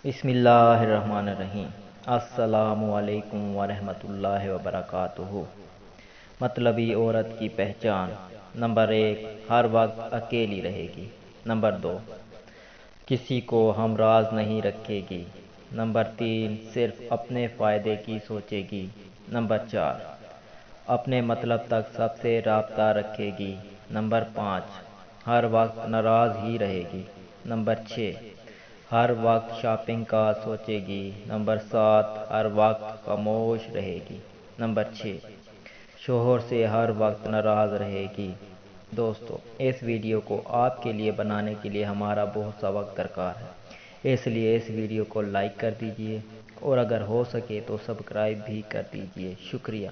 بسم اللہ الرحمن الرحیم۔ السلام علیکم ورحمۃ اللہ وبرکاتہ۔ مطلبی عورت کی پہچان: نمبر 1، ہر وقت اکیلی رہے گی۔ نمبر 2، کسی کو ہمراز نہیں رکھے گی۔ نمبر 3، صرف اپنے فائدے کی سوچے گی۔ نمبر 4، اپنے مطلب تک سب سے رابطہ رکھے گی۔ نمبر 5، ہر وقت ناراض ہی رہے گی۔ نمبر 6، ہر وقت شاپنگ کا سوچے گی۔ نمبر 7، ہر وقت خاموش رہے گی۔ نمبر 6، شوہر سے ہر وقت ناراض رہے گی۔ دوستو، اس ویڈیو کو آپ کے لیے بنانے کے لیے ہمارا بہت سا وقت درکار ہے، اس لیے اس ویڈیو کو لائک کر دیجئے اور اگر ہو سکے تو سبسکرائب بھی کر دیجئے۔ شکریہ۔